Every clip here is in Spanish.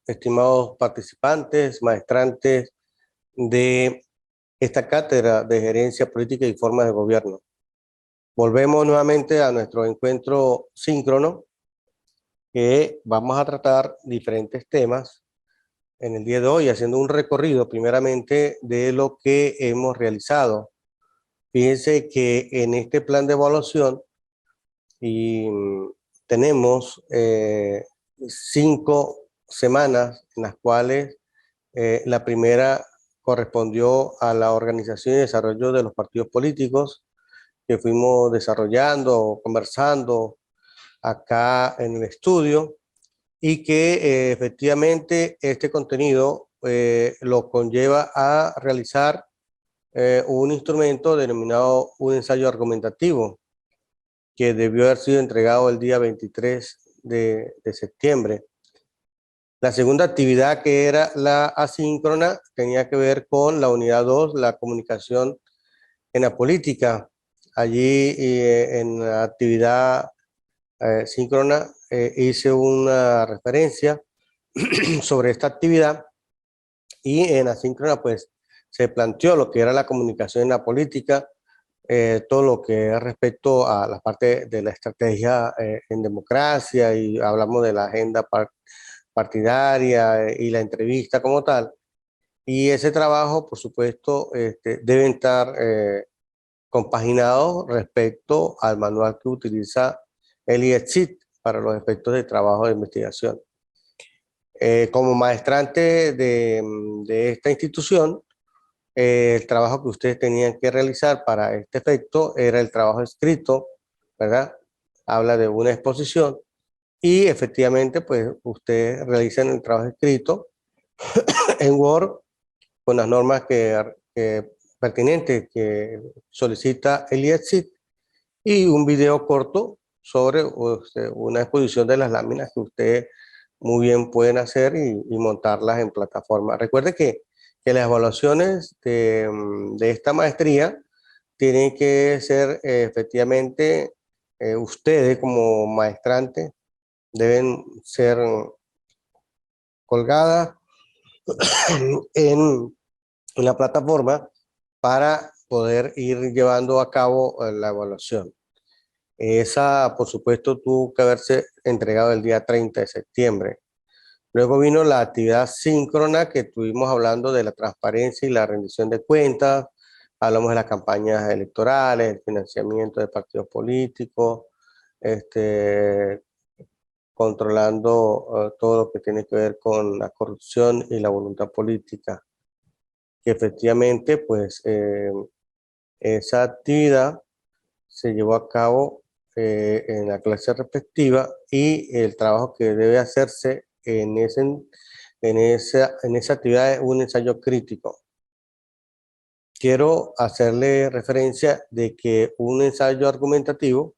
estimados participantes, maestrantes de esta cátedra de Gerencia Política y Formas de Gobierno. Volvemos nuevamente a nuestro encuentro síncrono, que vamos a tratar diferentes temas en el día de hoy, haciendo un recorrido primeramente de lo que hemos realizado. Fíjense que en este plan de evaluación tenemos 5 semanas en las cuales la primera correspondió a la organización y desarrollo de los partidos políticos que fuimos desarrollando, conversando acá en el estudio, y que efectivamente este contenido lo conlleva a realizar un instrumento denominado un ensayo argumentativo, que debió haber sido entregado el día 23 de septiembre. La segunda actividad, que era la asíncrona, tenía que ver con la unidad 2, la comunicación en la política. Allí en la actividad síncrona hice una referencia sobre esta actividad, y en asíncrona pues se planteó lo que era la comunicación en la política, todo lo que es respecto a la parte de la estrategia en democracia, y hablamos de la agenda partidaria y la entrevista como tal. Y ese trabajo, por supuesto, debe estar compaginado respecto al manual que utiliza el IETSIT para los efectos de trabajo de investigación. Como maestrante de esta institución, el trabajo que ustedes tenían que realizar para este efecto era el trabajo escrito, ¿verdad? Habla de una exposición, y efectivamente pues ustedes realizan el trabajo escrito en Word con las normas pertinentes que solicita el IETSIT, y un video corto sobre una exposición de las láminas que ustedes muy bien pueden hacer y montarlas en plataforma. Recuerde que las evaluaciones de esta maestría tienen que ser efectivamente, ustedes como maestrantes deben ser colgadas en la plataforma para poder ir llevando a cabo la evaluación. Esa, por supuesto, tuvo que haberse entregado el día 30 de septiembre. Luego vino la actividad síncrona, que estuvimos hablando de la transparencia y la rendición de cuentas. Hablamos de las campañas electorales, el financiamiento de partidos políticos, controlando todo lo que tiene que ver con la corrupción y la voluntad política. Que efectivamente, pues, esa actividad se llevó a cabo en la clase respectiva, y el trabajo que debe hacerse en esa actividad es un ensayo crítico. Quiero hacerle referencia de que un ensayo argumentativo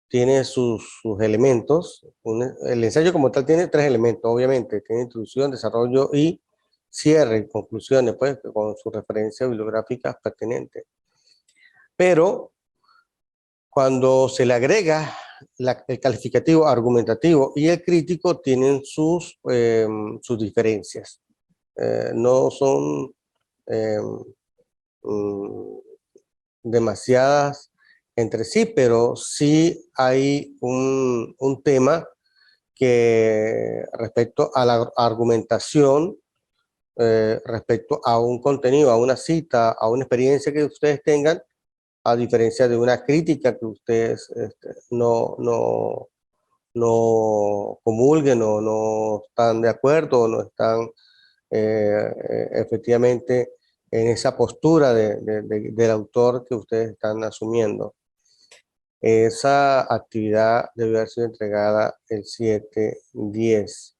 tiene sus elementos. El ensayo como tal tiene 3 elementos, obviamente. Tiene introducción, desarrollo y cierre, conclusiones, pues, con sus referencias bibliográficas pertinentes. Pero cuando se le agrega el calificativo argumentativo y el crítico, tienen sus diferencias. No son demasiadas entre sí, pero sí hay un tema que respecto a la argumentación, respecto a un contenido, a una cita, a una experiencia que ustedes tengan, a diferencia de una crítica que ustedes no comulguen, o no están de acuerdo, o no están efectivamente en esa postura del autor que ustedes están asumiendo. Esa actividad debe haber sido entregada el 7/10.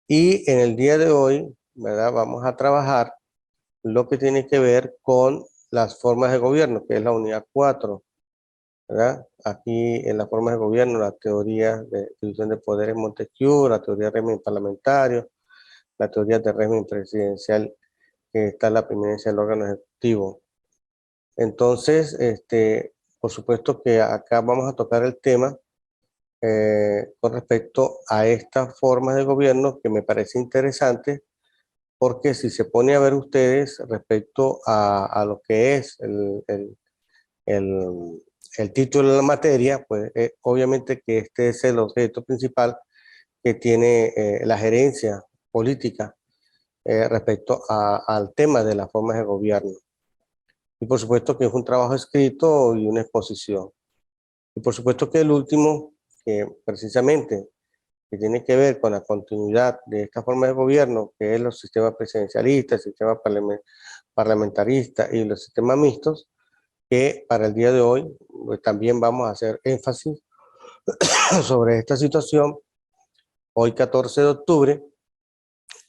Y en el día de hoy, ¿verdad?, vamos a trabajar lo que tiene que ver con las formas de gobierno, que es la unidad 4, ¿verdad? Aquí en las formas de gobierno, la teoría de división de poderes Montesquieu, la teoría de régimen parlamentario, la teoría de régimen presidencial, que está en la preeminencia del órgano ejecutivo. Entonces, por supuesto que acá vamos a tocar el tema con respecto a estas formas de gobierno que me parece interesante, porque si se pone a ver ustedes respecto a lo que es el, el título de la materia, pues obviamente que este es el objeto principal que tiene la gerencia política respecto al tema de las formas de gobierno. Y por supuesto que es un trabajo escrito y una exposición. Y por supuesto que el último, que precisamente que tiene que ver con la continuidad de esta forma de gobierno, que es los sistemas presidencialistas, el sistema parlamentarista y los sistemas mixtos, que para el día de hoy pues, también vamos a hacer énfasis sobre esta situación, hoy 14 de octubre,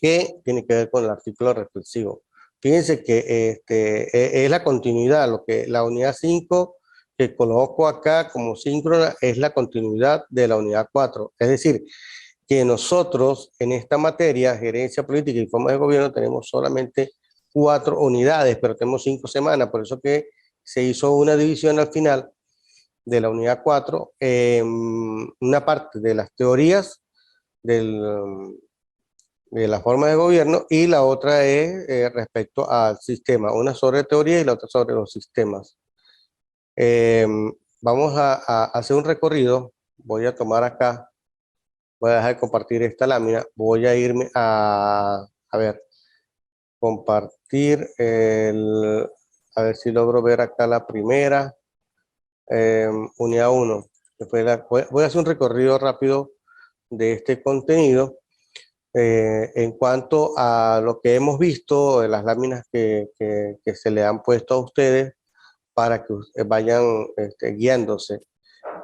que tiene que ver con el artículo reflexivo. Fíjense que es la continuidad, lo que la unidad 5 que coloco acá como síncrona es la continuidad de la unidad 4. Es decir, que nosotros en esta materia, gerencia política y forma de gobierno, tenemos solamente 4 unidades, pero tenemos 5 semanas, por eso que se hizo una división al final de la unidad 4, una parte de las teorías de la forma de gobierno y la otra es respecto al sistema, una sobre teoría y la otra sobre los sistemas. Vamos a hacer un recorrido, voy a tomar acá, voy a dejar de compartir esta lámina, voy a irme a ver, compartir, a ver si logro ver acá la primera, unidad 1. Voy a hacer un recorrido rápido de este contenido. En cuanto a lo que hemos visto, las láminas que se le han puesto a ustedes para que vayan guiándose.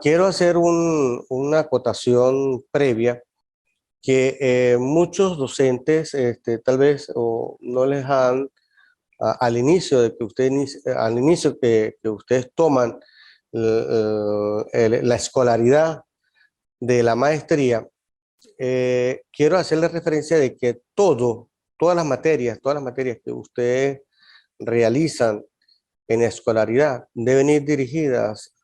Quiero hacer una acotación previa que muchos docentes tal vez no les han, al inicio de que ustedes, al inicio que ustedes toman la escolaridad de la maestría, quiero hacerle referencia de que todas las materias que ustedes realizan en escolaridad deben ir dirigidas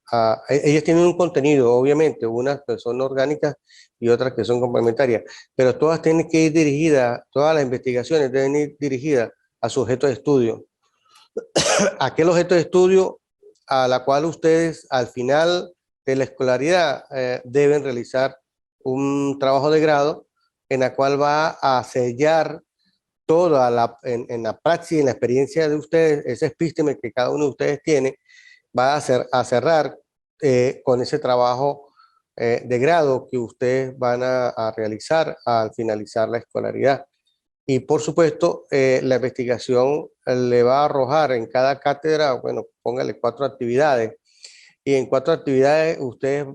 ellas tienen un contenido, obviamente, unas que son orgánicas y otras que son complementarias, pero todas tienen que ir dirigidas, todas las investigaciones deben ir dirigidas a su objeto de estudio. Aquel objeto de estudio a la cual ustedes al final de la escolaridad deben realizar un trabajo de grado en la cual va a sellar toda en la praxis, en la experiencia de ustedes, ese epísteme que cada uno de ustedes tiene, va a cerrar con ese trabajo de grado que ustedes van a realizar al finalizar la escolaridad. Y por supuesto, la investigación le va a arrojar en cada cátedra, bueno, póngale 4 actividades, y en 4 actividades ustedes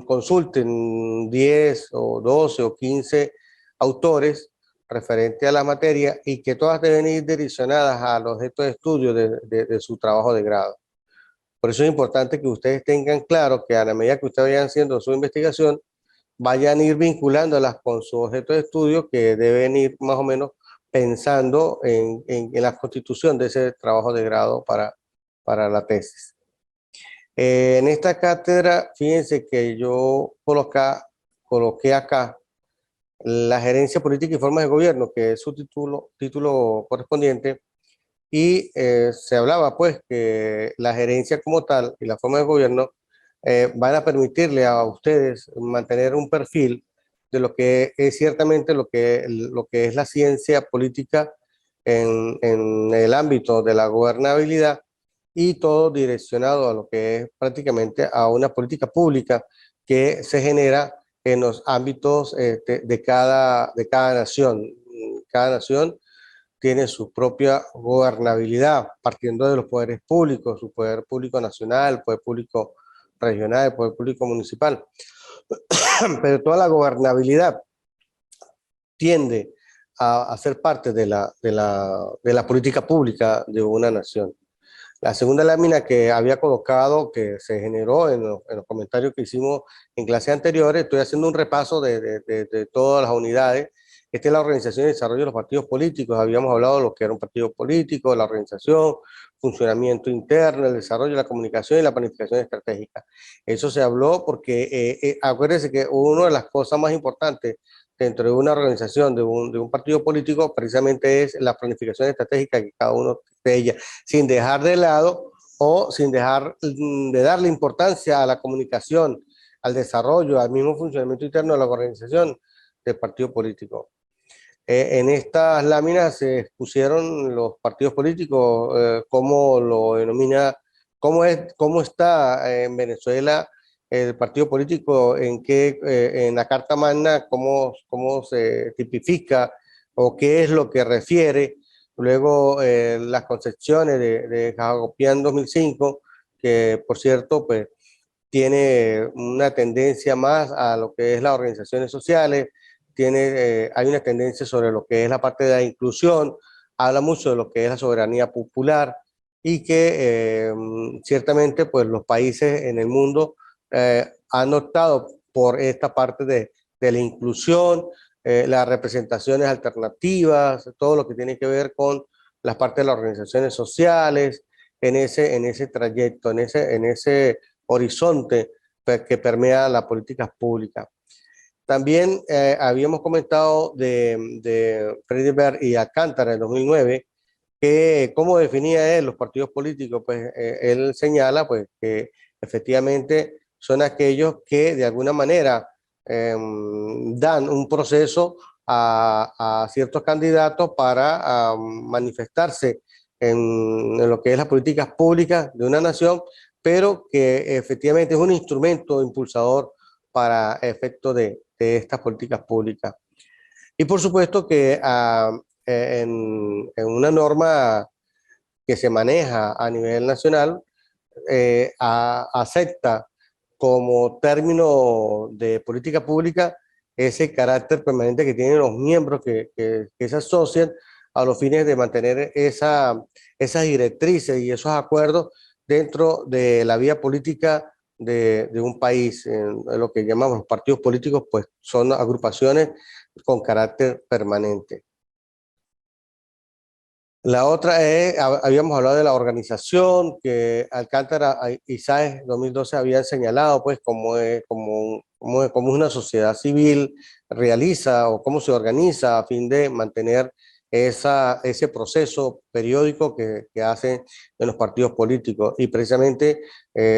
consulten 10 o 12 o 15 autores referente a la materia y que todas deben ir direccionadas al objeto de estudio de su trabajo de grado. Por eso es importante que ustedes tengan claro que a la medida que ustedes vayan haciendo su investigación, vayan a ir vinculándolas con su objeto de estudio que deben ir más o menos pensando en la constitución de ese trabajo de grado para la tesis. En esta cátedra, fíjense que yo coloqué acá la gerencia política y formas de gobierno, que es su título correspondiente, y se hablaba pues que la gerencia como tal y la forma de gobierno van a permitirle a ustedes mantener un perfil de lo que es ciertamente lo que es la ciencia política en el ámbito de la gobernabilidad y todo direccionado a lo que es prácticamente a una política pública que se genera en los ámbitos de cada nación. Cada nación tiene su propia gobernabilidad, partiendo de los poderes públicos, su poder público nacional, el poder público regional, el poder público municipal. Pero toda la gobernabilidad tiende a ser parte de la política pública de una nación. La segunda lámina que había colocado, que se generó en los comentarios que hicimos en clases anteriores, estoy haciendo un repaso de todas las unidades Esta es la organización y desarrollo de los partidos políticos. Habíamos hablado de lo que era un partido político, la organización, funcionamiento interno, el desarrollo, la comunicación y la planificación estratégica. Eso se habló porque, acuérdense que una de las cosas más importantes dentro de una organización, de un partido político, precisamente es la planificación estratégica que cada uno de ellas, sin dejar de lado o sin dejar de darle importancia a la comunicación, al desarrollo, al mismo funcionamiento interno de la organización del partido político. En estas láminas se expusieron los partidos políticos, cómo lo denomina, cómo está en Venezuela el partido político, en la Carta Magna, cómo se tipifica o qué es lo que refiere. Luego las concepciones de Hagopian 2005, que por cierto, pues tiene una tendencia más a lo que es las organizaciones sociales, hay una tendencia sobre lo que es la parte de la inclusión, habla mucho de lo que es la soberanía popular y que ciertamente pues los países en el mundo han optado por esta parte de la inclusión, las representaciones alternativas, todo lo que tiene que ver con las partes de las organizaciones sociales, en ese trayecto, en ese horizonte que permea las políticas públicas. También habíamos comentado de Friedberg y Alcántara en 2009, que cómo definía él los partidos políticos. Pues él señala pues, que efectivamente son aquellos que de alguna manera dan un proceso a ciertos candidatos para manifestarse en lo que es las políticas públicas de una nación, pero que efectivamente es un instrumento impulsador para efecto de estas políticas públicas. Y por supuesto que en una norma que se maneja a nivel nacional, acepta como término de política pública ese carácter permanente que tienen los miembros que se asocian a los fines de mantener esas directrices y esos acuerdos dentro de la vía política de un país. Lo que llamamos partidos políticos, pues son agrupaciones con carácter permanente. La otra es, habíamos hablado de la organización, que Alcántara y Sáez 2012 habían señalado, pues, cómo una sociedad civil realiza o cómo se organiza a fin de mantener ese proceso periódico que hacen en los partidos políticos. Y precisamente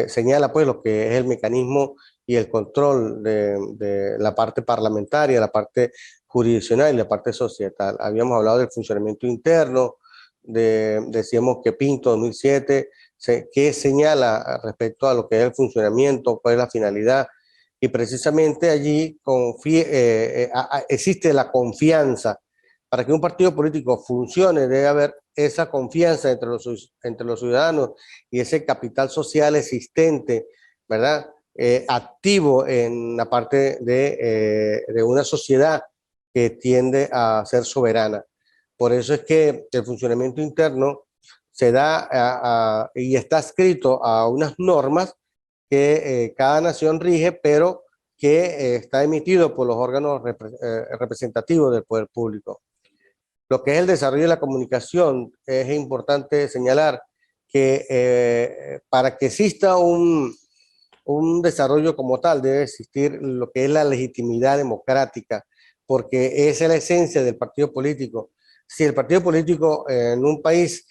señala, pues, lo que es el mecanismo y el control de la parte parlamentaria, la parte jurisdiccional y la parte societal. Habíamos hablado del funcionamiento interno, decíamos que Pinto 2007, que señala respecto a lo que es el funcionamiento, cuál es la finalidad, y precisamente allí existe la confianza. Para que un partido político funcione debe haber esa confianza entre los ciudadanos y ese capital social existente, ¿verdad? Activo en la parte de una sociedad que tiende a ser soberana. Por eso es que el funcionamiento interno se da y está escrito a unas normas que cada nación rige, pero que está emitido por los órganos representativos del poder público. Lo que es el desarrollo de la comunicación, es importante señalar que para que exista un desarrollo como tal debe existir lo que es la legitimidad democrática, porque esa es la esencia del partido político. Si el partido político en un país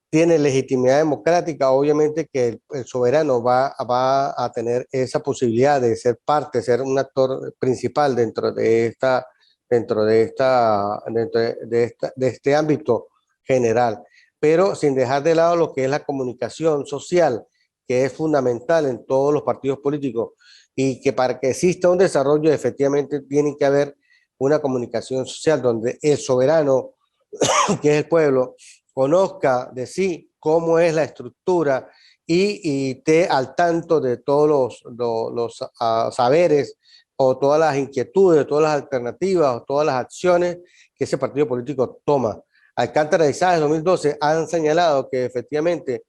tiene legitimidad democrática, obviamente que el soberano va a tener esa posibilidad de ser parte, ser un actor principal dentro de este ámbito general, pero sin dejar de lado lo que es la comunicación social, que es fundamental en todos los partidos políticos, y que para que exista un desarrollo efectivamente tiene que haber una comunicación social donde el soberano, que es el pueblo, conozca de sí cómo es la estructura y esté al tanto de todos los saberes o todas las inquietudes, todas las alternativas o todas las acciones que ese partido político toma. Alcántara y Sáez 2012 han señalado que efectivamente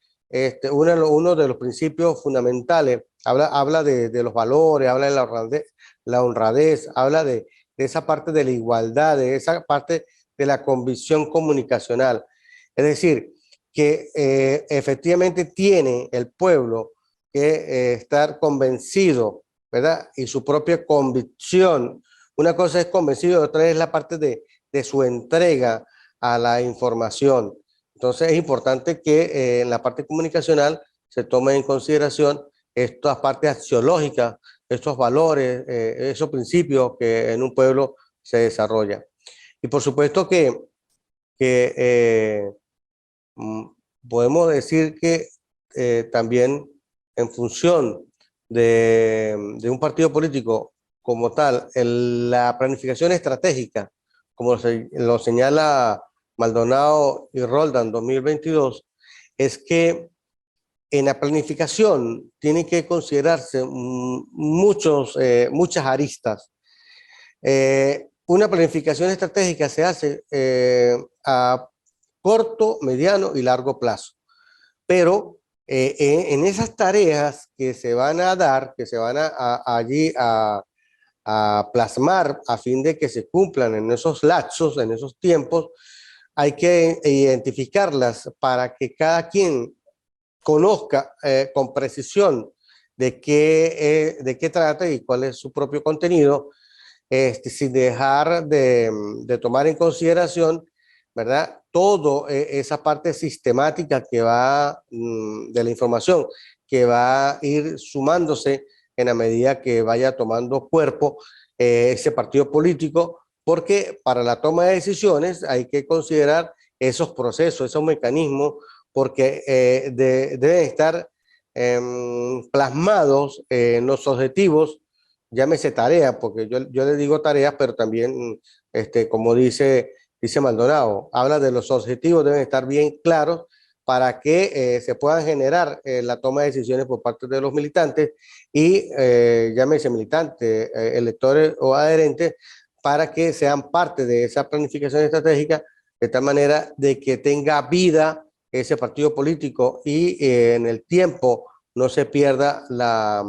uno de los principios fundamentales habla de los valores, habla de la honradez, habla de de esa parte de la igualdad, de esa parte de la convicción comunicacional. Es decir, que efectivamente tiene el pueblo que estar convencido, ¿verdad? Y su propia convicción. Una cosa es convencido, otra es la parte de su entrega a la información. Entonces es importante que en la parte comunicacional se tome en consideración estas partes axiológicas, estos valores, esos principios que en un pueblo se desarrollan. Y por supuesto que mm, podemos decir que también en función de un partido político como tal, la planificación estratégica, como lo señala Maldonado y Roldán 2022, es que en la planificación tienen que considerarse muchas aristas. Una planificación estratégica se hace a corto, mediano y largo plazo. Pero en esas tareas que se van a dar, que se van allí a plasmar a fin de que se cumplan en esos lapsos, en esos tiempos, hay que identificarlas para que cada quien conozca con precisión de qué trata y cuál es su propio contenido, sin dejar de tomar en consideración, ¿verdad? Todo esa parte sistemática que va de la información, que va a ir sumándose en la medida que vaya tomando cuerpo ese partido político, porque para la toma de decisiones hay que considerar esos procesos, esos mecanismos, porque deben estar plasmados en los objetivos, llámese tarea, porque yo le digo tareas, pero también, como dice Maldonado, habla de los objetivos, deben estar bien claros para que se puedan generar la toma de decisiones por parte de los militantes y llámese militantes, electores o adherentes, para que sean parte de esa planificación estratégica de tal manera de que tenga vida ese partido político y en el tiempo no se pierda la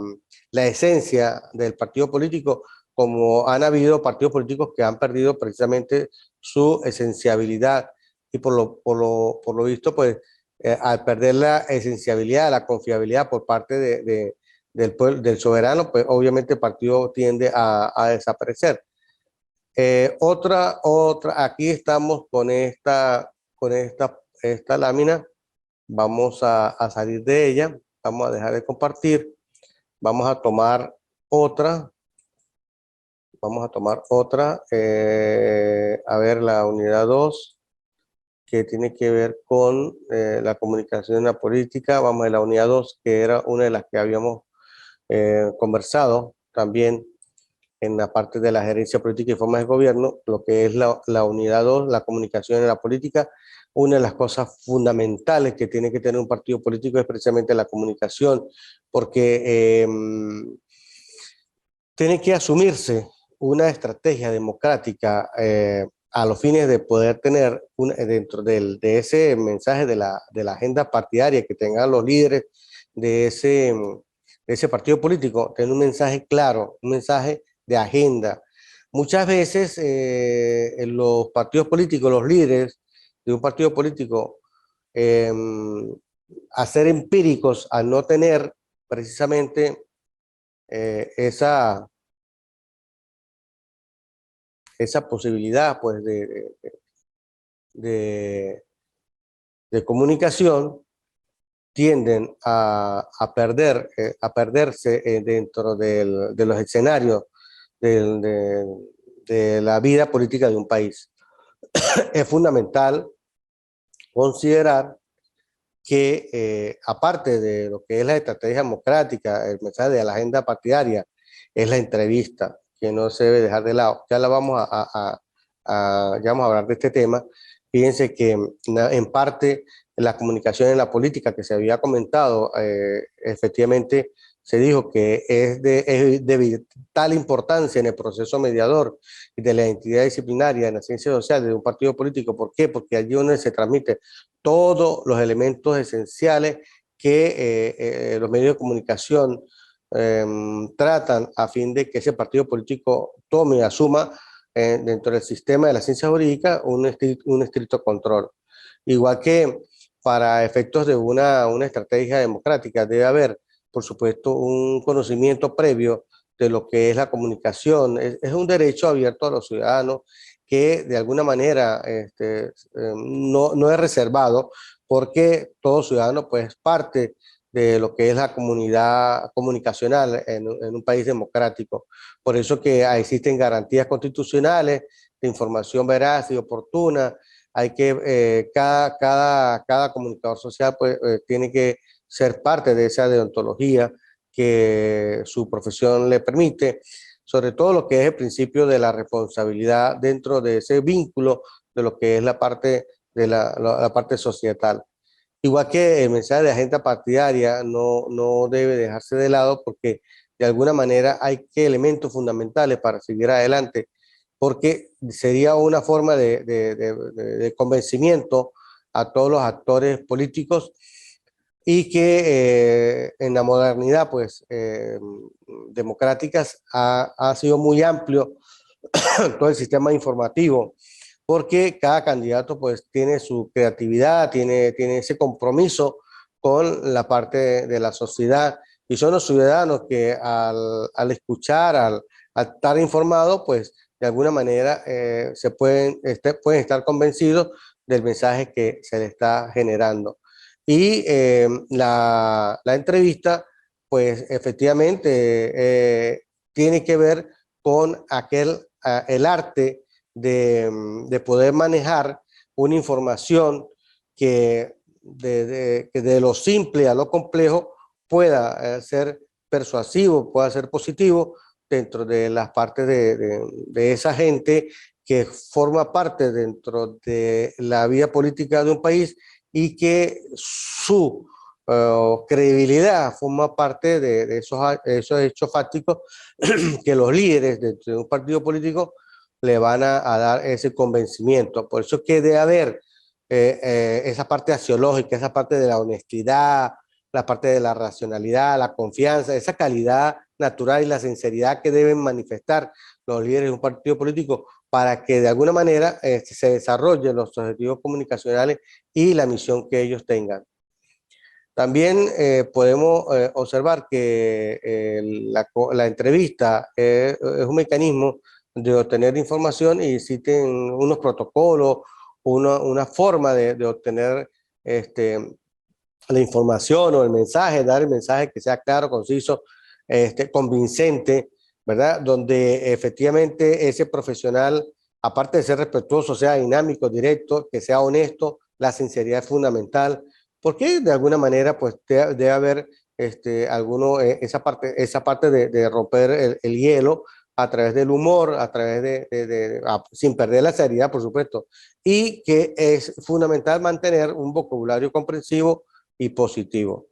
esencia del partido político, como han habido partidos políticos que han perdido precisamente su esenciabilidad y por lo visto, pues al perder la esenciabilidad, la confiabilidad por parte del soberano, pues obviamente el partido tiende a desaparecer. Aquí estamos esta lámina, vamos a salir de ella, vamos a dejar de compartir, vamos a tomar otra, a ver la unidad 2 que tiene que ver con la comunicación en la política, vamos a la unidad 2 que era una de las que habíamos conversado también en la parte de la gerencia política y formas de gobierno, lo que es la unidad 2, la comunicación en la política. Una de las cosas fundamentales que tiene que tener un partido político es precisamente la comunicación, porque tiene que asumirse una estrategia democrática a los fines de poder tener dentro de ese mensaje de la agenda partidaria que tengan los líderes de ese partido político, tener un mensaje claro, un mensaje de agenda. Muchas veces en los partidos políticos, los líderes de un partido político, a ser empíricos, al no tener precisamente esa posibilidad pues, de, de comunicación, tienden a perderse dentro de los escenarios de la vida política de un país. Es fundamental considerar que aparte de lo que es la estrategia democrática, el mensaje de la agenda partidaria, es la entrevista, que no se debe dejar de lado. Ya ya vamos a hablar de este tema. Fíjense que en parte la comunicación en la política que se había comentado, efectivamente se dijo que es de vital importancia en el proceso mediador y de la entidad disciplinaria en la ciencia social de un partido político. ¿Por qué? Porque allí donde se transmite todos los elementos esenciales que los medios de comunicación tratan a fin de que ese partido político tome y asuma dentro del sistema de la ciencia jurídica un estricto control. Igual que para efectos de una estrategia democrática debe haber, por supuesto, un conocimiento previo de lo que es la comunicación. Es un derecho abierto a los ciudadanos que de alguna manera no es reservado porque todo ciudadano pues es parte de lo que es la comunidad comunicacional en un país democrático. Por eso que existen garantías constitucionales de información veraz y oportuna. Hay que, cada comunicador social pues, tiene que ser parte de esa deontología que su profesión le permite, sobre todo lo que es el principio de la responsabilidad dentro de ese vínculo de lo que es la parte de la parte societal. Igual que el mensaje de agenda partidaria no debe dejarse de lado porque de alguna manera hay que elementos fundamentales para seguir adelante, porque sería una forma de convencimiento a todos los actores políticos y que en la modernidad pues democráticas ha sido muy amplio todo el sistema informativo, porque cada candidato pues tiene su creatividad, tiene ese compromiso con la parte de la sociedad y son los ciudadanos que al escuchar, al estar informados, pues de alguna manera pueden estar convencidos del mensaje que se le está generando. Y la entrevista, pues efectivamente tiene que ver con el arte de poder manejar una información que que de lo simple a lo complejo pueda ser persuasivo, pueda ser positivo dentro de las partes de esa gente que forma parte dentro de la vida política de un país y que su credibilidad forma parte de esos hechos fácticos que los líderes de un partido político le van a dar ese convencimiento. Por eso es que debe haber esa parte axiológica, esa parte de la honestidad, la parte de la racionalidad, la confianza, esa calidad natural y la sinceridad que deben manifestar los líderes de un partido político para que de alguna manera se desarrollen los objetivos comunicacionales y la misión que ellos tengan. También podemos observar que la entrevista es un mecanismo de obtener información y existen unos protocolos, una forma de obtener la información o el mensaje, dar el mensaje que sea claro, conciso, convincente, ¿verdad? Donde efectivamente ese profesional, aparte de ser respetuoso, sea dinámico, directo, que sea honesto, la sinceridad es fundamental, porque de alguna manera pues debe haber esa parte de romper el hielo a través del humor, a través sin perder la seriedad, por supuesto, y que es fundamental mantener un vocabulario comprensivo y positivo.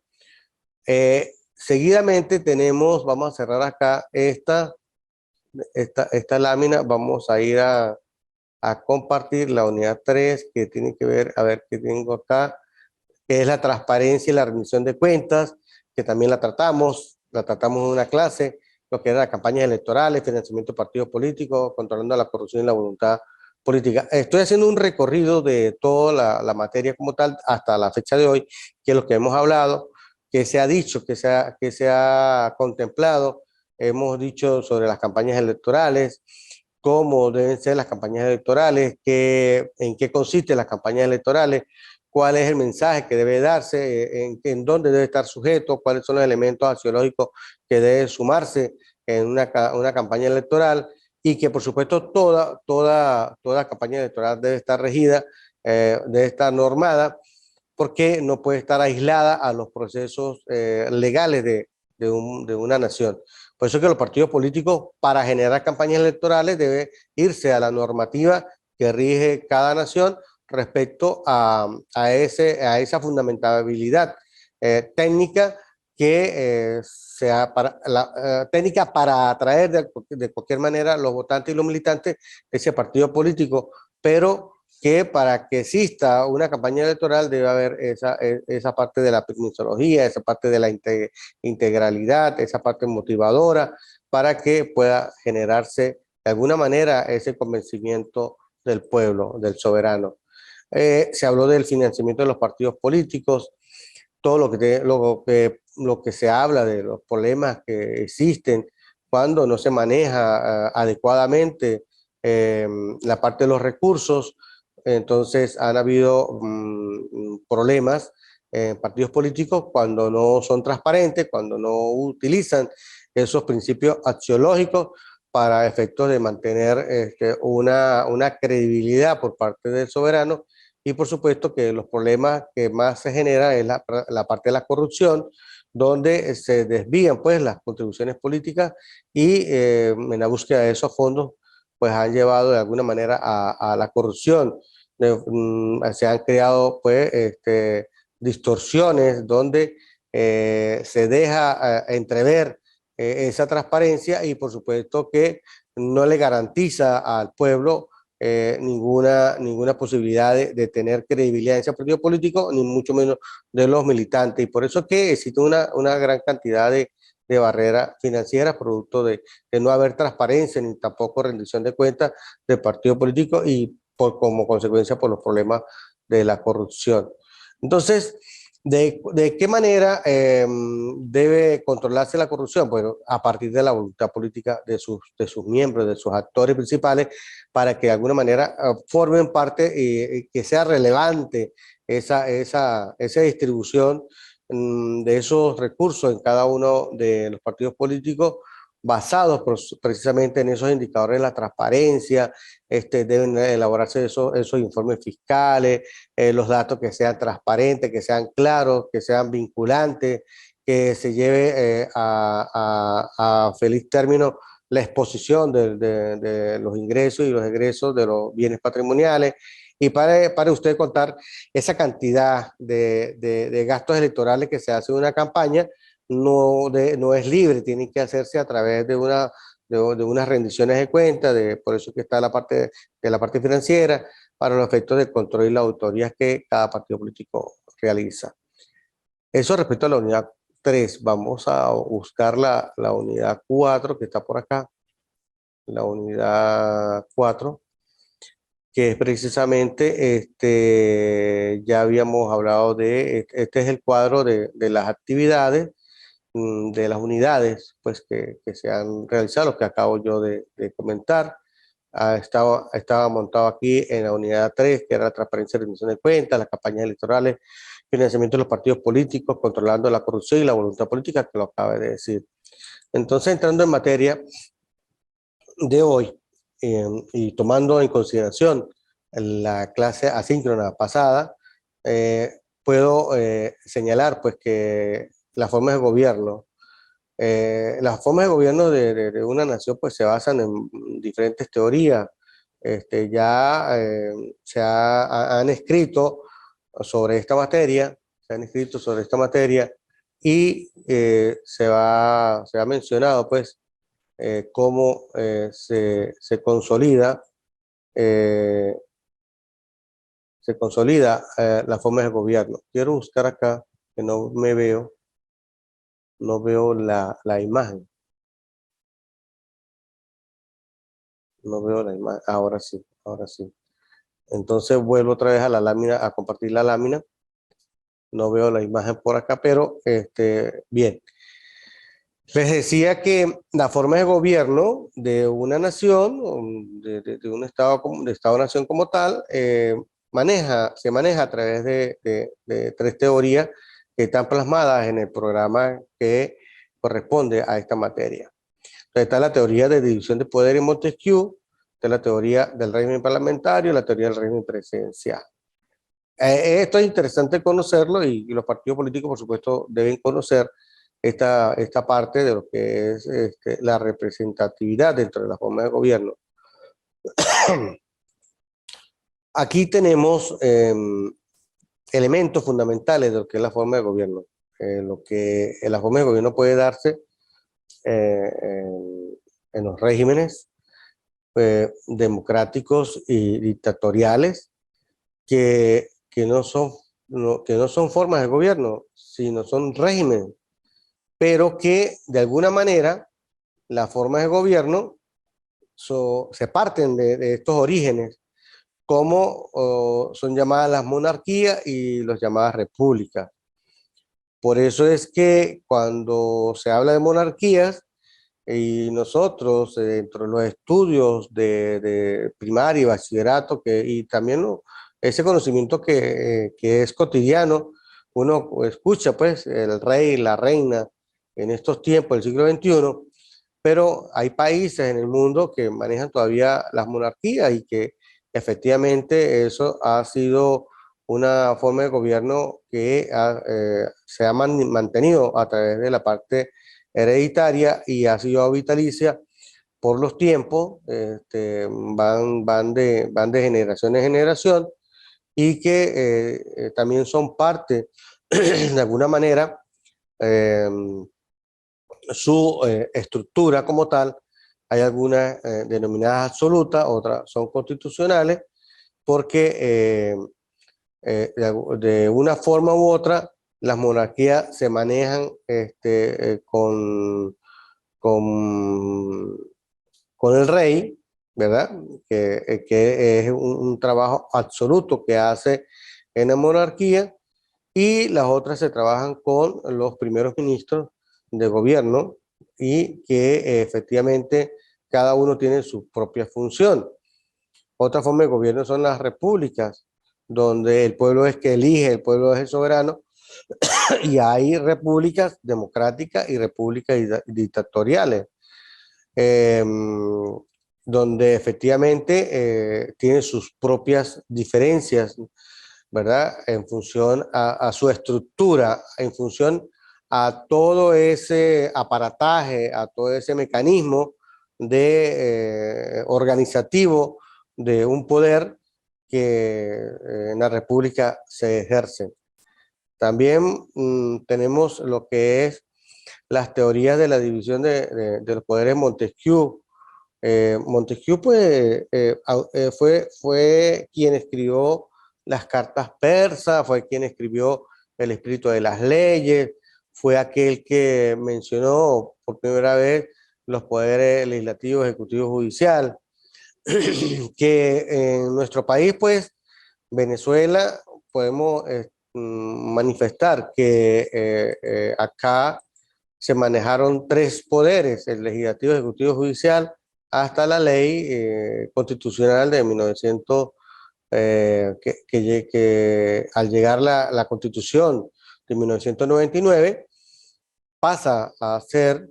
Seguidamente vamos a cerrar acá esta lámina, vamos a ir a compartir la unidad 3 que tiene que ver, a ver qué tengo acá, que es la transparencia y la rendición de cuentas, que también la tratamos en una clase, lo que era las campañas electorales, financiamiento de partidos políticos, controlando la corrupción y la voluntad política. Estoy haciendo un recorrido de toda la materia como tal hasta la fecha de hoy, que es lo que hemos hablado, que se ha dicho, que se ha contemplado. Hemos dicho sobre las campañas electorales, cómo deben ser las campañas electorales, en qué consisten las campañas electorales, cuál es el mensaje que debe darse, en dónde debe estar sujeto, cuáles son los elementos axiológicos que deben sumarse en una campaña electoral y que por supuesto toda campaña electoral debe estar regida, debe estar normada, porque no puede estar aislada a los procesos legales de una nación. Por eso es que los partidos políticos, para generar campañas electorales, deben irse a la normativa que rige cada nación respecto a esa fundamentabilidad técnica que sea técnica para atraer de cualquier manera los votantes y los militantes de ese partido político, pero que para que exista una campaña electoral debe haber esa parte de la permisología, esa parte de la integralidad, esa parte motivadora, para que pueda generarse de alguna manera ese convencimiento del pueblo, del soberano. Se habló del financiamiento de los partidos políticos, todo lo que se habla de los problemas que existen cuando no se maneja adecuadamente la parte de los recursos. Entonces han habido problemas en partidos políticos cuando no son transparentes, cuando no utilizan esos principios axiológicos para efectos de mantener una credibilidad por parte del soberano. Y por supuesto que los problemas que más se generan es la parte de la corrupción, donde se desvían pues las contribuciones políticas y en la búsqueda de esos fondos pues han llevado de alguna manera a la corrupción. Se han creado pues distorsiones donde se deja entrever esa transparencia y por supuesto que no le garantiza al pueblo ninguna posibilidad de tener credibilidad en ese partido político, ni mucho menos de los militantes. Y por eso es que existe una gran cantidad de barreras financieras, producto de no haber transparencia ni tampoco rendición de cuentas del partido político y como consecuencia por los problemas de la corrupción. Entonces, ¿de qué manera debe controlarse la corrupción? Bueno, a partir de la voluntad política de sus miembros, de sus actores principales, para que de alguna manera formen parte y que sea relevante esa distribución de esos recursos en cada uno de los partidos políticos, basados precisamente en esos indicadores de la transparencia. Deben elaborarse esos informes fiscales, los datos que sean transparentes, que sean claros, que sean vinculantes, que se lleve a feliz término la exposición de los ingresos y los egresos de los bienes patrimoniales. Y para usted contar esa cantidad de gastos electorales que se hace en una campaña, no es libre, tiene que hacerse a través de unas rendiciones de cuentas, por eso que está la parte de la parte financiera, para los efectos del control y las auditorías que cada partido político realiza. Eso respecto a la unidad 3. Vamos a buscar la unidad 4 que está por acá. La unidad 4, que es precisamente, ya habíamos hablado este es el cuadro de las actividades, de las unidades pues, que se han realizado, lo que acabo yo de comentar. Estaba montado aquí en la unidad 3, que era la transparencia y rendición de cuentas, las campañas electorales, financiamiento de los partidos políticos, controlando la corrupción y la voluntad política, que lo acabé de decir. Entonces, entrando en materia de hoy, y tomando en consideración la clase asíncrona pasada, puedo señalar pues, que las formas de gobierno de una nación pues se basan en diferentes teorías. Ya han escrito sobre esta materia, y se ha mencionado pues cómo se consolida la forma de gobierno. Quiero buscar acá, que no veo la imagen. No veo la imagen. Ahora sí, ahora sí. Entonces vuelvo otra vez a la lámina, a compartir la lámina. No veo la imagen por acá, pero bien. Les decía que la forma de gobierno de una nación, de un Estado-nación como tal, se maneja a través de tres teorías que están plasmadas en el programa que corresponde a esta materia. Entonces está la teoría de división de poder en Montesquieu, está la teoría del régimen parlamentario, la teoría del régimen presidencial. Esto es interesante conocerlo y los partidos políticos, por supuesto, deben conocer esta parte de lo que es la representatividad dentro de la forma de gobierno. Aquí tenemos elementos fundamentales de lo que es la forma de gobierno. Lo que la forma de gobierno puede darse en los regímenes democráticos y dictatoriales que no son formas de gobierno, sino son regímenes, pero que de alguna manera las formas de gobierno se parten de estos orígenes, como son llamadas las monarquías y las llamadas repúblicas. Por eso es que cuando se habla de monarquías, y nosotros, dentro de los estudios de primaria y bachillerato, y también ese conocimiento que es cotidiano, uno escucha pues el rey, la reina en estos tiempos del siglo XXI, pero hay países en el mundo que manejan todavía las monarquías y que efectivamente eso ha sido una forma de gobierno que se ha mantenido a través de la parte hereditaria y ha sido vitalicia por los tiempos, van de generación en generación y que también son parte, de alguna manera, eh, su estructura como tal. Hay algunas denominadas absolutas, otras son constitucionales, porque de una forma u otra las monarquías se manejan con, con el rey, ¿verdad? Que es un trabajo absoluto que hace en la monarquía, y las otras se trabajan con los primeros ministros de gobierno y que efectivamente cada uno tiene su propia función. Otra forma de gobierno son las repúblicas, donde el pueblo es que elige, el pueblo es el soberano, y hay repúblicas democráticas y repúblicas dictatoriales, eh, donde efectivamente tienen sus propias diferencias, ¿verdad? En función a su estructura, en función a todo ese aparataje, a todo ese mecanismo organizativo de un poder que en la República se ejerce. También tenemos lo que es las teorías de la división de los poderes Montesquieu. Montesquieu pues, fue quien escribió las cartas persas, fue quien escribió el espíritu de las leyes, fue aquel que mencionó por primera vez los poderes legislativo, ejecutivo, judicial, que en nuestro país, pues, Venezuela, podemos manifestar que acá se manejaron tres poderes: el legislativo, ejecutivo, judicial, hasta la ley constitucional de 1900, que al llegar la constitución de 1999 pasa a ser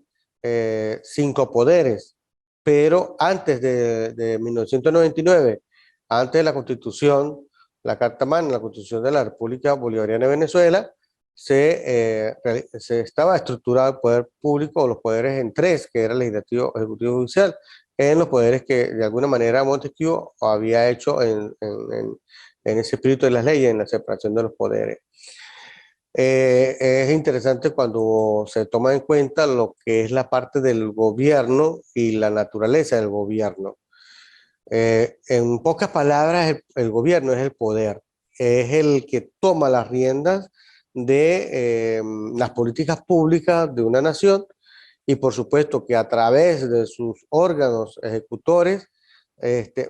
cinco poderes. Pero antes de 1999, antes de la constitución, la Carta Magna, la constitución de la República Bolivariana de Venezuela, se estaba estructurado el poder público o los poderes en tres, que era legislativo, ejecutivo y judicial, en los poderes que de alguna manera Montesquieu había hecho en ese espíritu de las leyes, en la separación de los poderes. Es interesante cuando se toma en cuenta lo que es la parte del gobierno y la naturaleza del gobierno. En pocas palabras, el gobierno es el poder, es el que toma las riendas de las políticas públicas de una nación, y por supuesto que a través de sus órganos ejecutores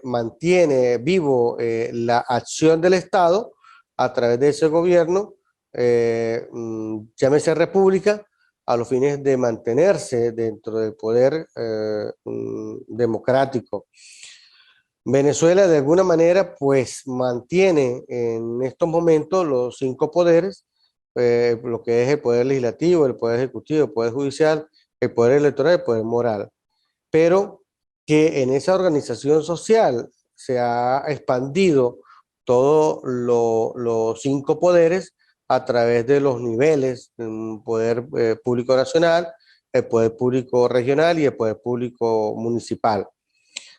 mantiene vivo la acción del Estado a través de ese gobierno, llámese república, a los fines de mantenerse dentro del poder democrático. Venezuela de alguna manera pues mantiene en estos momentos los cinco poderes, lo que es el poder legislativo, el poder ejecutivo, el poder judicial, el poder electoral y el poder moral, pero que en esa organización social se ha expandido todos los cinco poderes a través de los niveles: el poder público nacional, el poder público regional y el poder público municipal.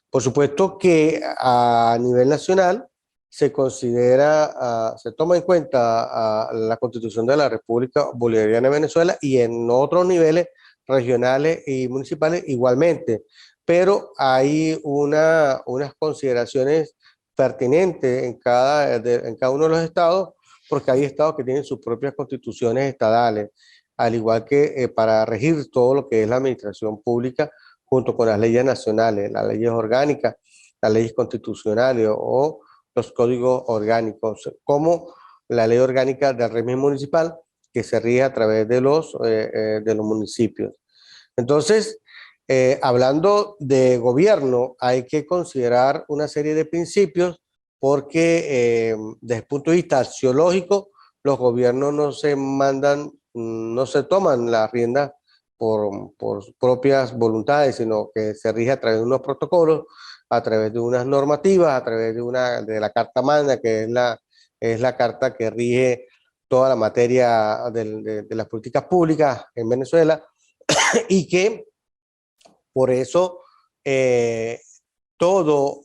Por supuesto que a nivel nacional se considera, se toma en cuenta la Constitución de la República Bolivariana de Venezuela, y en otros niveles regionales y municipales igualmente, pero hay unas consideraciones pertinentes en cada uno de los estados, porque hay estados que tienen sus propias constituciones estadales, al igual que para regir todo lo que es la administración pública junto con las leyes nacionales, las leyes orgánicas, las leyes constitucionales o los códigos orgánicos, como la ley orgánica del régimen municipal que se rige a través de los municipios. Entonces, hablando de gobierno, hay que considerar una serie de principios porque desde el punto de vista axiológico, los gobiernos no se mandan, no se toman la rienda por propias voluntades, sino que se rige a través de unos protocolos, a través de unas normativas, a través de la Carta Magna, que es la carta que rige toda la materia de las políticas públicas en Venezuela, y que por eso todo,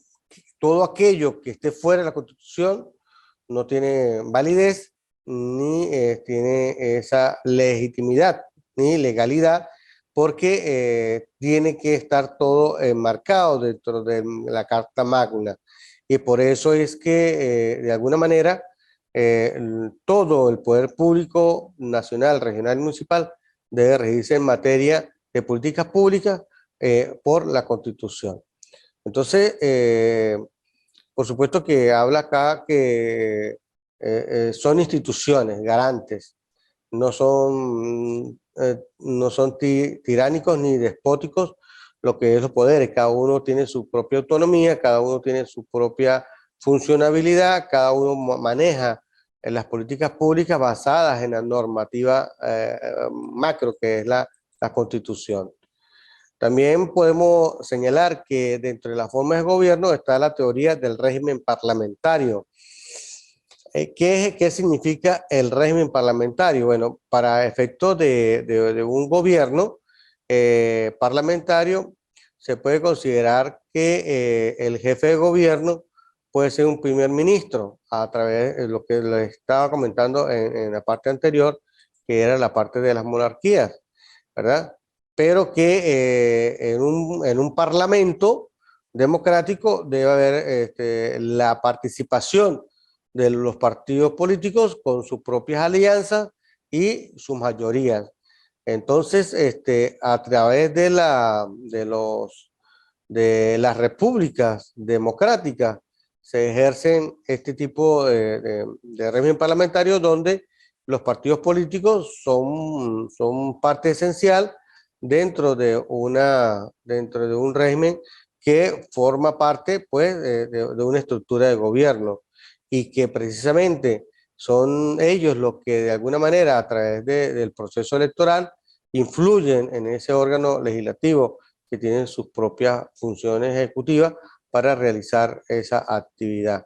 todo aquello que esté fuera de la Constitución no tiene validez ni tiene esa legitimidad ni legalidad, porque tiene que estar todo enmarcado dentro de la Carta Magna. Y por eso es que, de alguna manera, todo el poder público nacional, regional y municipal debe regirse en materia de políticas públicas por la Constitución. Entonces, por supuesto que habla acá que son instituciones garantes, no son tiránicos ni despóticos lo que es los poderes. Cada uno tiene su propia autonomía, cada uno tiene su propia funcionabilidad, cada uno maneja las políticas públicas basadas en la normativa macro que es la Constitución. También podemos señalar que dentro de las formas de gobierno está la teoría del régimen parlamentario. ¿Qué significa el régimen parlamentario? Bueno, para efectos de un gobierno parlamentario, se puede considerar que el jefe de gobierno puede ser un primer ministro, a través de lo que les estaba comentando en la parte anterior, que era la parte de las monarquías, ¿verdad? Pero que en un parlamento democrático debe haber la participación de los partidos políticos con sus propias alianzas y sus mayorías. Entonces, a través de las repúblicas democráticas se ejercen este tipo de régimen parlamentario donde los partidos políticos son parte esencial dentro de un régimen que forma parte, pues, de una estructura de gobierno, y que precisamente son ellos los que de alguna manera a través del proceso electoral influyen en ese órgano legislativo que tiene sus propias funciones ejecutivas para realizar esa actividad.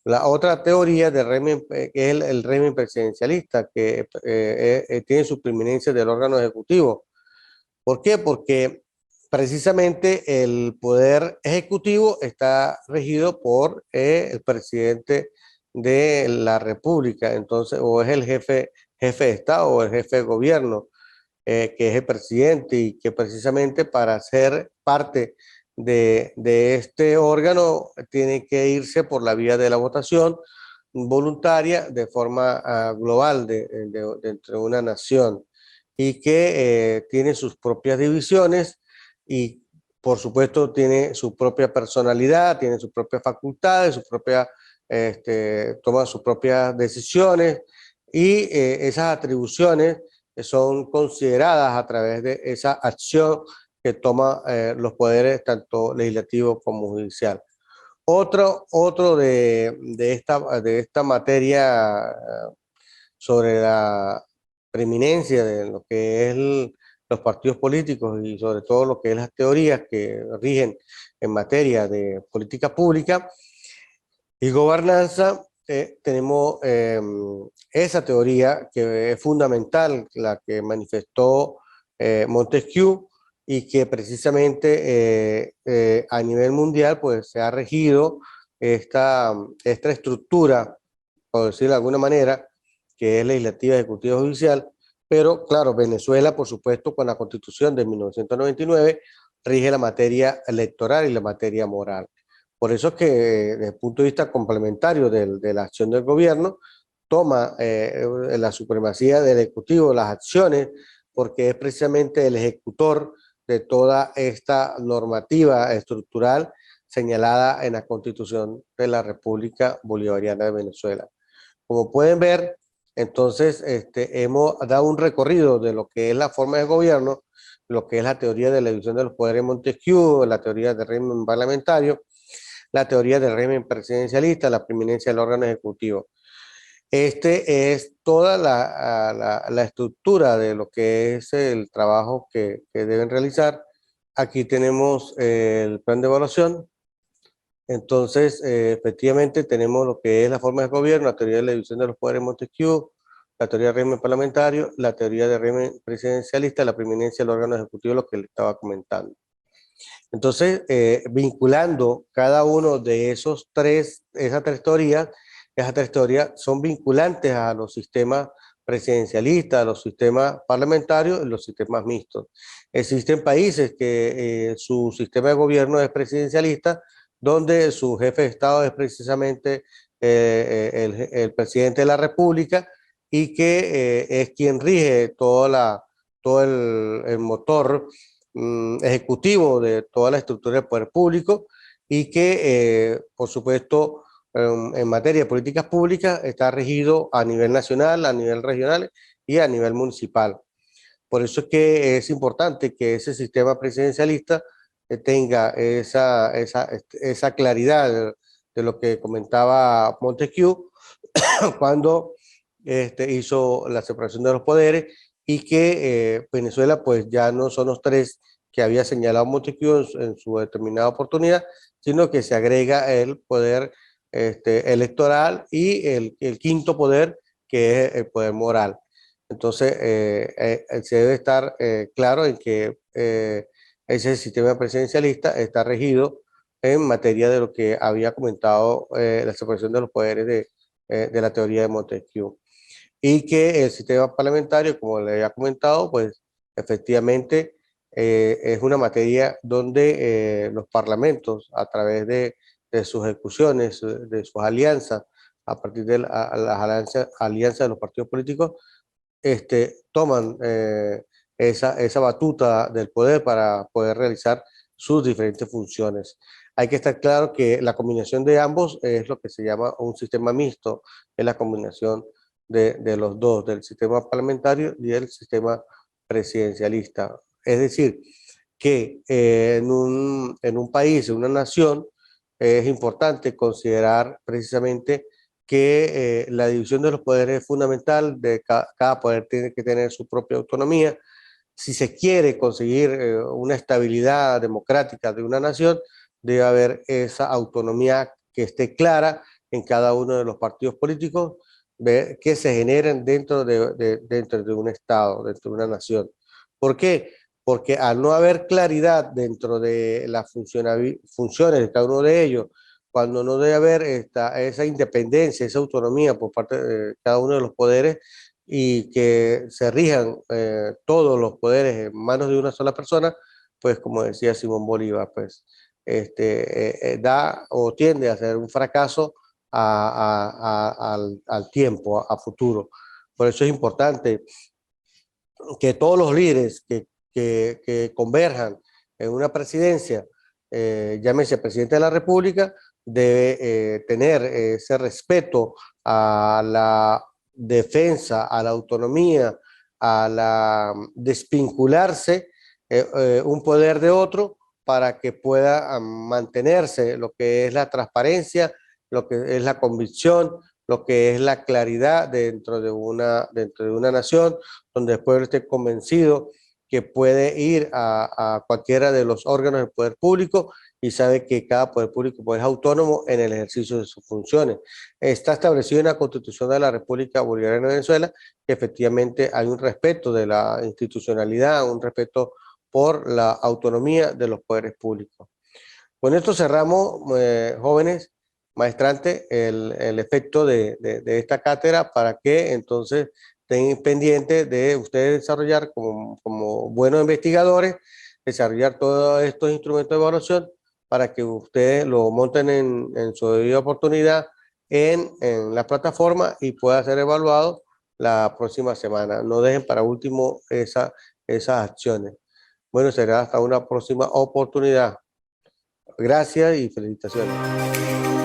La otra teoría del régimen, que es el régimen presidencialista, que tiene su preeminencia del órgano ejecutivo. ¿Por qué? Porque precisamente el poder ejecutivo está regido por el presidente de la República, entonces, o es el jefe de Estado o el jefe de gobierno, que es el presidente, y que precisamente para ser parte de este órgano tiene que irse por la vía de la votación voluntaria de forma global dentro de una nación, y que tiene sus propias divisiones y por supuesto tiene su propia personalidad, tiene sus propias facultades, toma sus propias decisiones, y esas atribuciones son consideradas a través de esa acción que toma los poderes tanto legislativo como judicial. Otro de esta materia sobre la preeminencia de lo que es los partidos políticos y sobre todo lo que es las teorías que rigen en materia de política pública y gobernanza, tenemos esa teoría que es fundamental, la que manifestó Montesquieu, y que precisamente a nivel mundial pues se ha regido esta estructura, por decirlo de alguna manera, que es legislativa, ejecutiva, judicial. Pero claro, Venezuela, por supuesto, con la Constitución de 1999, rige la materia electoral y la materia moral. Por eso es que desde el punto de vista complementario de la acción del gobierno, toma la supremacía del Ejecutivo, las acciones, porque es precisamente el ejecutor de toda esta normativa estructural señalada en la Constitución de la República Bolivariana de Venezuela. Como pueden ver, entonces hemos dado un recorrido de lo que es la forma de gobierno, lo que es la teoría de la división de los poderes de Montesquieu, la teoría del régimen parlamentario, la teoría del régimen presidencialista, la preeminencia del órgano ejecutivo. Es toda la estructura de lo que es el trabajo que deben realizar. Aquí tenemos el plan de evaluación. Entonces, efectivamente, tenemos lo que es la forma de gobierno, la teoría de la división de los poderes de Montesquieu, la teoría del régimen parlamentario, la teoría del régimen presidencialista, la preeminencia del órgano ejecutivo, lo que le estaba comentando. Entonces, vinculando cada uno de esas tres teorías, esas tres teorías son vinculantes a los sistemas presidencialistas, a los sistemas parlamentarios y los sistemas mixtos. Existen países que su sistema de gobierno es presidencialista, donde su jefe de Estado es precisamente el presidente de la República y que es quien rige todo el motor ejecutivo de toda la estructura del poder público y que, por supuesto, en materia de políticas públicas está regido a nivel nacional, a nivel regional y a nivel municipal. Por eso es que es importante que ese sistema presidencialista tenga esa claridad de lo que comentaba Montesquieu cuando hizo la separación de los poderes y que Venezuela pues ya no son los tres que había señalado Montesquieu en su determinada oportunidad, sino que se agrega el poder electoral y el quinto poder, que es el poder moral. Entonces, se debe estar claro en que ese sistema presidencialista está regido en materia de lo que había comentado la separación de los poderes de la teoría de Montesquieu. Y que el sistema parlamentario, como le había comentado, pues efectivamente es una materia donde los parlamentos, a través de sus ejecuciones, de sus alianzas, a partir de las alianzas de los partidos políticos, toman esa batuta del poder para poder realizar sus diferentes funciones. Hay que estar claro que la combinación de ambos es lo que se llama un sistema mixto, es la combinación de los dos, del sistema parlamentario y del sistema presidencialista. Es decir, que en un país, en una nación, es importante considerar precisamente que la división de los poderes es fundamental, cada poder tiene que tener su propia autonomía. Si se quiere conseguir una estabilidad democrática de una nación, debe haber esa autonomía que esté clara en cada uno de los partidos políticos que se generen dentro de un Estado, dentro de una nación. ¿Por qué? Porque al no haber claridad dentro de las funciones de cada uno de ellos, cuando no debe haber esa independencia, esa autonomía por parte de cada uno de los poderes y que se rijan todos los poderes en manos de una sola persona, pues como decía Simón Bolívar, pues da o tiende a ser un fracaso al tiempo, a futuro. Por eso es importante que todos los líderes que converjan en una presidencia, llámese presidente de la República, debe tener ese respeto a la defensa, a la autonomía, a la desvincularse un poder de otro para que pueda mantenerse lo que es la transparencia, lo que es la convicción, lo que es la claridad dentro de una nación, donde el pueblo esté convencido que puede ir a cualquiera de los órganos del poder público y sabe que cada poder público pues, es autónomo en el ejercicio de sus funciones. Está establecido en la Constitución de la República Bolivariana de Venezuela que efectivamente hay un respeto de la institucionalidad, un respeto por la autonomía de los poderes públicos. Con esto cerramos, jóvenes maestrantes, el efecto de esta cátedra para que entonces estén pendientes de ustedes desarrollar como buenos investigadores, desarrollar todos estos instrumentos de evaluación para que ustedes lo monten en su debida oportunidad en la plataforma y pueda ser evaluado la próxima semana. No dejen para último esas acciones. Bueno, será hasta una próxima oportunidad. Gracias y felicitaciones.